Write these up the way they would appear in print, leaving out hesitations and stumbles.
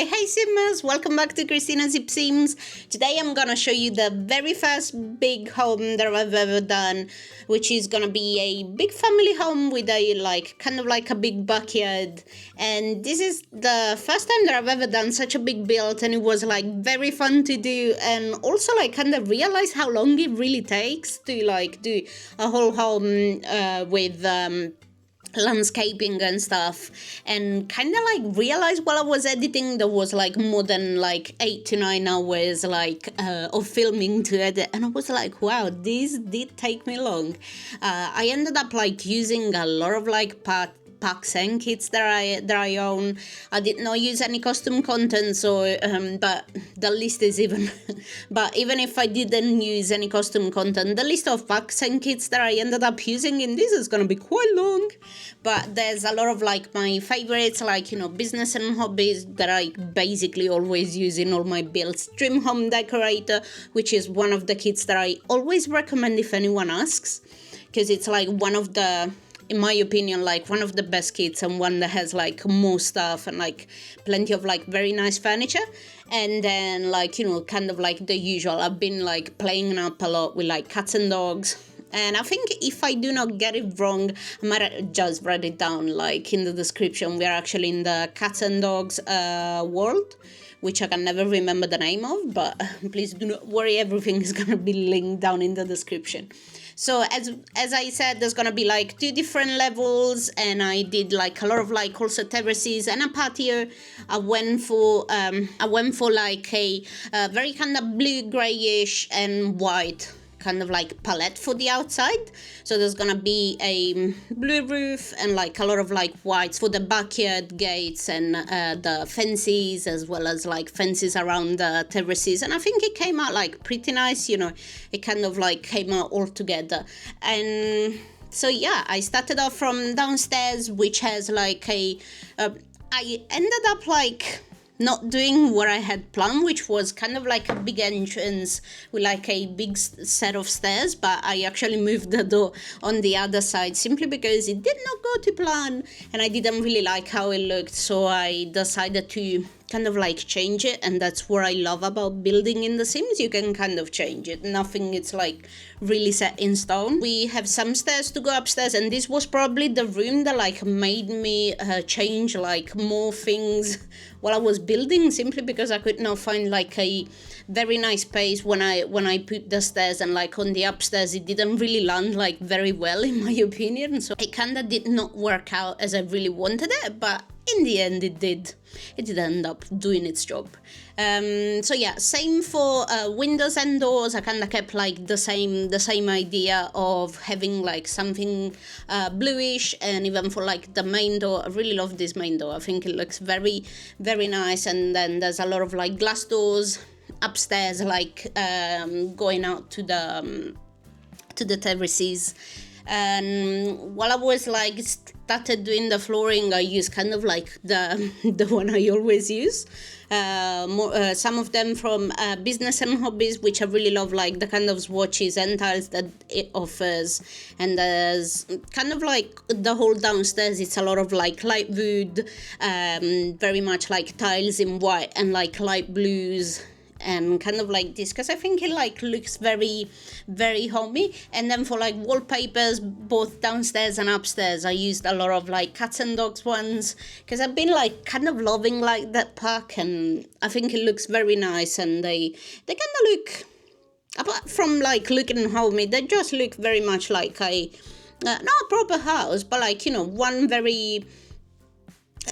Hey Sisms, welcome back to cristina.zipsims. Today I'm gonna show you the very first big home that I've ever done, which is gonna be a big family home with a kind of like a big backyard. And this is the first time that I've ever done such a big build, and it was like very fun to do, and also like kind of realize how long it really takes to like do a whole home with landscaping and stuff, and kind of like realized while I was editing there was like more than like 8 to 9 hours of filming to edit, and I was like, wow, this did take me long. I ended up like using a lot of like packs and kits that I own. I did not use any custom content, so but the list is even but even if I didn't use any custom content, the list of packs and kits that I ended up using in this is gonna be quite long. But there's a lot of like my favorites, like, you know, business and hobbies that I basically always use in all my builds. Dream Home Decorator, which is one of the kits that I always recommend if anyone asks, because it's like one of the, in my opinion, like one of the best kits, and one that has like more stuff and like plenty of like very nice furniture. And then like, you know, kind of like the usual, I've been like playing up a lot with like cats and dogs. And I think if I do not get it wrong, I might just write it down like in the description. We're actually in the cats and dogs world, which I can never remember the name of, but please do not worry, everything is going to be linked down in the description. So as I said, there's going to be like 2 different levels, and I did like a lot of like also terraces and a patio. I went for like a very kind of blue, grayish and white kind of like palette for the outside. So there's gonna be a blue roof and like a lot of like whites for the backyard gates and the fences, as well as like fences around the terraces. And I think it came out like pretty nice, you know, it kind of like came out all together. And so yeah, I started off from downstairs, which has like I ended up like not doing what I had planned, which was kind of like a big entrance with like a big set of stairs, but I actually moved the door on the other side simply because it did not go to plan and I didn't really like how it looked. So I decided to kind of like change it, and that's what I love about building in The Sims. You can kind of change it. Nothing is like really set in stone. We have some stairs to go upstairs, and this was probably the room that like made me change like more things while I was building, simply because I could not find like a very nice space when I put the stairs, and like on the upstairs it didn't really land like very well in my opinion. So it kind of did not work out as I really wanted it, but in the end it did end up doing its job. So yeah, same for windows and doors. I kind of kept like the same idea of having like something bluish, and even for like the main door, I really love this main door. I think it looks very, very nice. And then there's a lot of like glass doors upstairs, like going out to the terraces. And while I was like started doing the flooring, I used kind of like the one I always use. Some of them from Business and Hobbies, which I really love, like the kind of swatches and tiles that it offers. And there's kind of like the whole downstairs, it's a lot of like light wood, very much like tiles in white and like light blues, and kind of like this, because I think it like looks very, very homey. And then for like wallpapers, both downstairs and upstairs, I used a lot of like cats and dogs ones, because I've been like kind of loving like that pack, and I think it looks very nice. And they kind of look, apart from like looking homey, they just look very much like a not a proper house, but like, you know, one very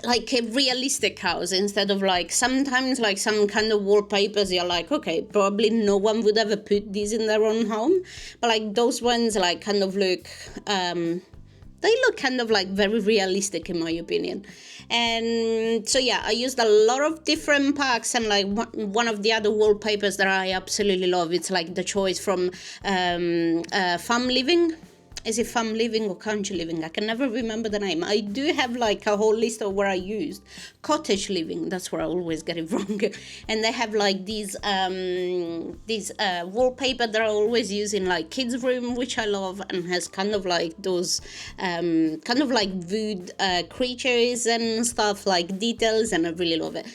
like a realistic house, instead of like sometimes like some kind of wallpapers you're like, okay, probably no one would ever put these in their own home, but like those ones like kind of look they look kind of like very realistic in my opinion. And so yeah, I used a lot of different packs, and like one of the other wallpapers that I absolutely love, it's like the choice from Farm Living, is it farm living or country living? I can never remember the name. I do have like a whole list of where I used. Cottage Living, that's where I always get it wrong. And they have like these wallpaper that I always use in like kids' room, which I love, and has kind of like those kind of like wood creatures and stuff, like details, and I really love it.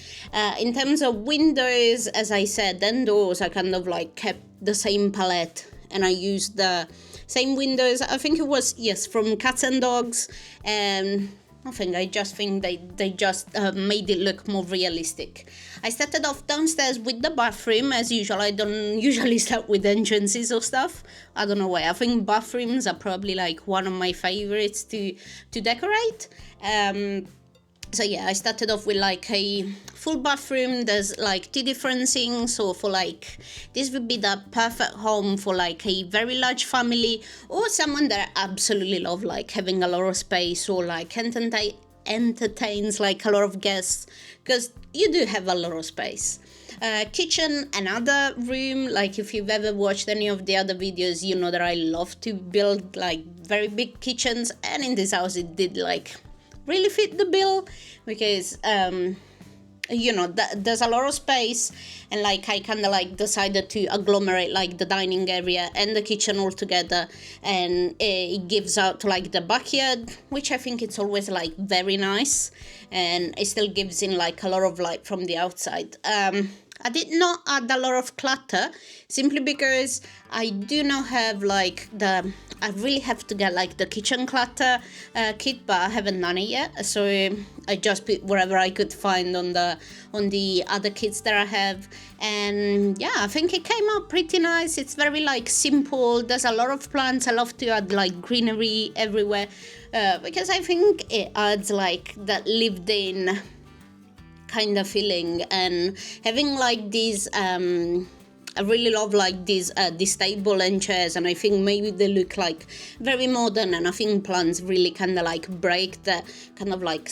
In terms of windows, as I said, and doors, I kind of like kept the same palette, and I used the same windows. I think it was, yes, from Cats and Dogs, and I just think they just made it look more realistic. I started off downstairs with the bathroom as usual. I don't usually start with entrances or stuff. I don't know why. I think bathrooms are probably like one of my favorites to decorate. So yeah, I started off with like a full bathroom. There's like 2 different things. So for like, this would be the perfect home for like a very large family, or someone that absolutely love like having a lot of space, or like entertains like a lot of guests, because you do have a lot of space. Kitchen, another room. Like if you've ever watched any of the other videos, you know that I love to build like very big kitchens, and in this house it did like really fit the bill, because there's a lot of space, and like I kind of like decided to agglomerate like the dining area and the kitchen all together, and it gives out like the backyard, which I think it's always like very nice, and it still gives in like a lot of light from the outside. I did not add a lot of clutter, simply because I do not have like I really have to get like the kitchen clutter kit, but I haven't done it yet. So I just put wherever I could find on the other kits that I have, and yeah, I think it came out pretty nice. It's very like simple. There's a lot of plants. I love to add like greenery everywhere, because I think it adds like that lived in kind of feeling. And having like these I really love like these table and chairs, and I think maybe they look like very modern, and I think plants really kind of like break the kind of like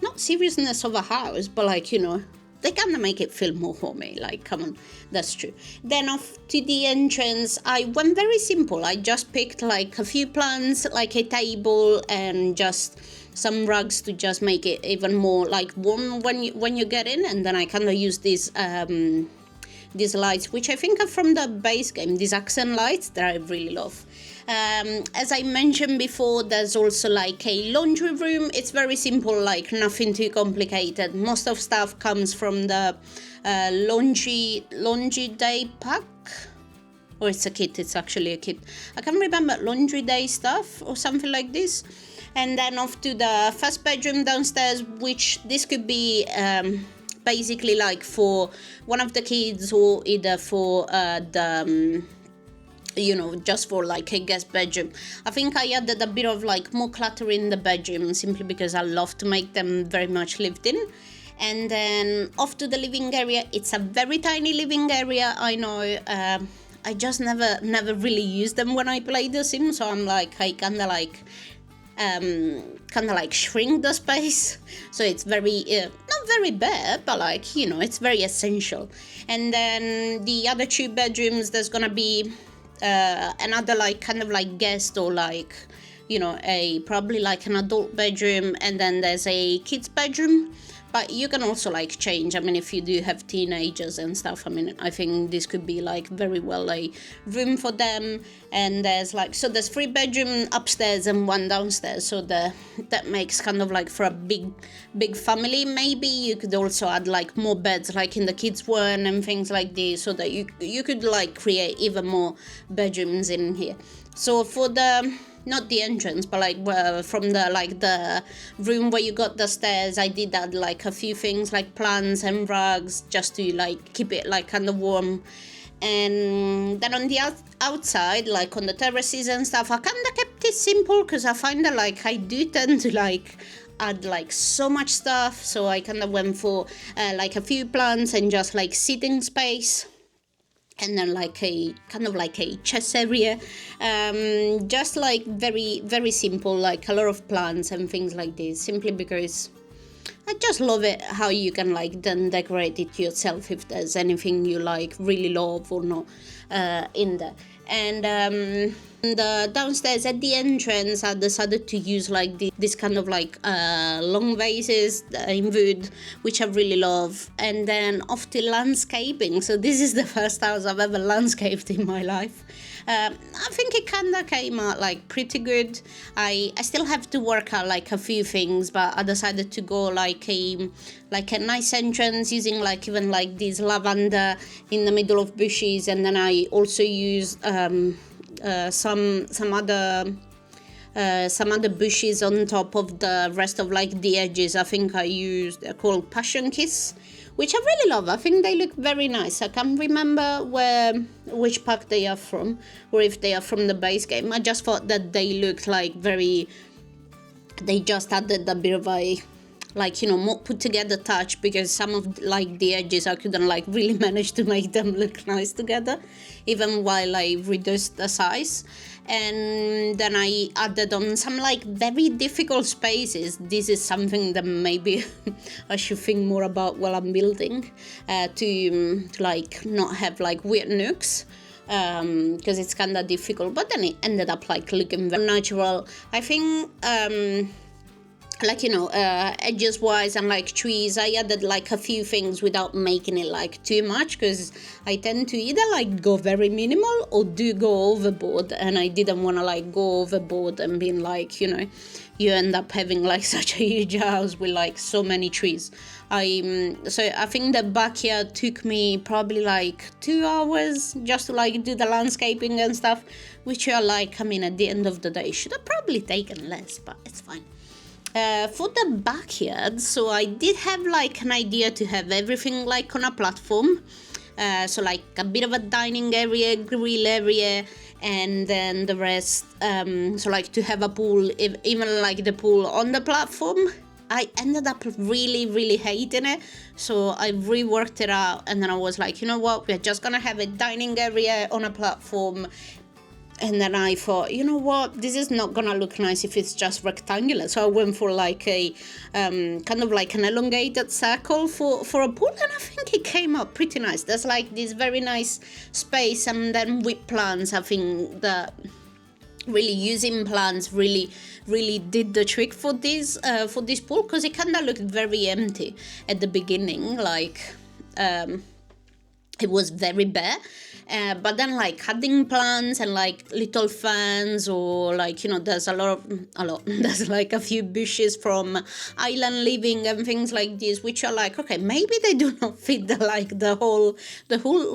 not seriousness of a house, but like, they kind of make it feel more homey. Like, come on, that's true. Then off to the entrance, I went very simple. I just picked like a few plants, like a table, and just some rugs to just make it even more like warm when you get in. And then I kind of use these lights, which I think are from the base game, these accent lights that I really love. As I mentioned before, there's also like a laundry room. It's very simple, like nothing too complicated. Most of stuff comes from the laundry day pack, or it's a kit. It's actually a kit. I can't remember, laundry day stuff or something like this. And then off to the first bedroom downstairs, which this could be basically like for one of the kids, or either for just for like a guest bedroom. I think I added a bit of like more clutter in the bedroom, simply because I love to make them very much lived in. And then off to the living area. It's a very tiny living area, I know. I just never really use them when I play The Sims, so I'm like, I kind of like shrink the space, so it's very not very bare, but like, it's very essential. And then the other 2 bedrooms, there's gonna be another like kind of like guest, or like, a probably like an adult bedroom, and then there's a kids bedroom. But you can also like change. I mean, if you do have teenagers and stuff, I mean, I think this could be like very well a room for them. And there's 3 bedroom upstairs and 1 downstairs, so that makes kind of like for a big family. Maybe you could also add like more beds like in the kids one and things like this, so that you could like create even more bedrooms in here. So for not the entrance, but like from the room where you got the stairs, I did add like a few things like plants and rugs, just to like keep it like kind of warm. And then on the outside, like on the terraces and stuff, I kind of kept it simple, because I find that like I do tend to like add like so much stuff. So I kind of went for like a few plants and just like sitting space. And then like a kind of like a chess area, just like very, very simple, like a lot of plants and things like this, simply because I just love it how you can like then decorate it yourself if there's anything you like really love or not in there. And the downstairs at the entrance, I decided to use like this kind of like long vases in wood, which I really love. And then off to landscaping. So this is the first house I've ever landscaped in my life. I think it kind of came out like pretty good. I still have to work out like a few things, but I decided to go like a nice entrance using like even like this lavender in the middle of bushes, and then I also used some other bushes on top of the rest of like the edges. I think I used, they're called passion kiss, which I really love. I think they look very nice. I can't remember which pack they are from, or if they are from the base game. I just thought that they looked like they just added a bit of a, like, you know, more put together touch, because some of like the edges I couldn't like really manage to make them look nice together, even while I reduced the size. And then I added on some like very difficult spaces. This is something that maybe I should think more about while I'm building, to like not have like weird nooks, because it's kind of difficult, but then it ended up like looking very natural. I think like, you know, edges wise and like trees, I added like a few things without making it like too much, because I tend to either like go very minimal or do go overboard, and I didn't want to like go overboard and being like, you know, you end up having like such a huge house with like so many trees. So I think the backyard took me probably like 2 hours just to like do the landscaping and stuff, which are like, I mean, at the end of the day should have probably taken less, but it's fine. For the backyard, so I did have like an idea to have everything like on a platform, so like a bit of a dining area, grill area, and then the rest, so like to have a pool, even like the pool on the platform. I ended up really hating it, so I reworked it out, and then I was like, you know what, we're just gonna have a dining area on a platform. And then I thought, you know what, this is not gonna look nice if it's just rectangular. So I went for like a kind of like an elongated circle for a pool, and I think it came out pretty nice. There's like this very nice space, and then with plants, I think that really using plants really did the trick for this pool, because it kind of looked very empty at the beginning, like it was very bare. But then like adding plants and like little fans, or like, you know, there's a lot there's like a few bushes from Island Living and things like this, which are like, okay, maybe they do not fit the whole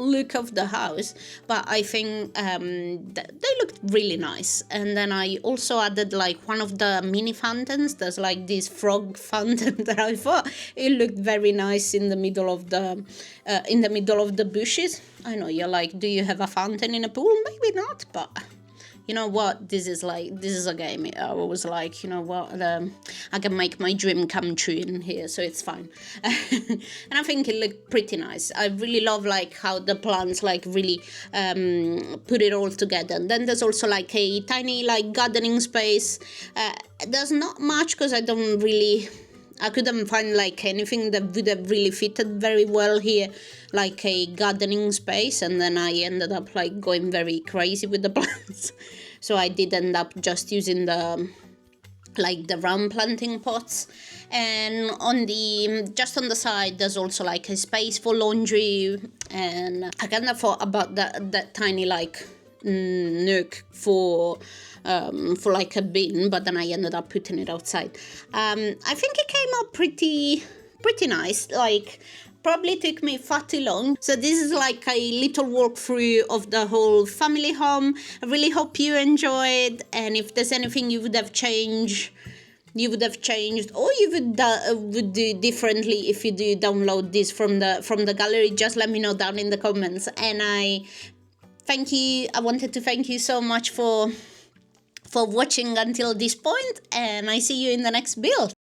look of the house, but I think they looked really nice. And then I also added like one of the mini fountains. There's like this frog fountain that I thought it looked very nice in the middle of the bushes. I know you're like, do you have a fountain in a pool? Maybe not, but you know what? This is a game. I was like, you know what? I can make my dream come true in here, so it's fine. And I think it looked pretty nice. I really love like how the plants like really put it all together. And then there's also like a tiny like gardening space. There's not much, because I couldn't find like anything that would have really fitted very well here, like a gardening space, and then I ended up like going very crazy with the plants. So I did end up just using the round planting pots. And just on the side, there's also like a space for laundry, and I kind of thought about that tiny like nook for like a bin, but then I ended up putting it outside. I think it came out pretty nice. Like, probably took me far too long. So this is like a little walkthrough of the whole family home. I really hope you enjoyed, and if there's anything you would have changed, or you would do differently if you do download this from the gallery, just let me know down in the comments. And I wanted to thank you so much for watching until this point, and I see you in the next build.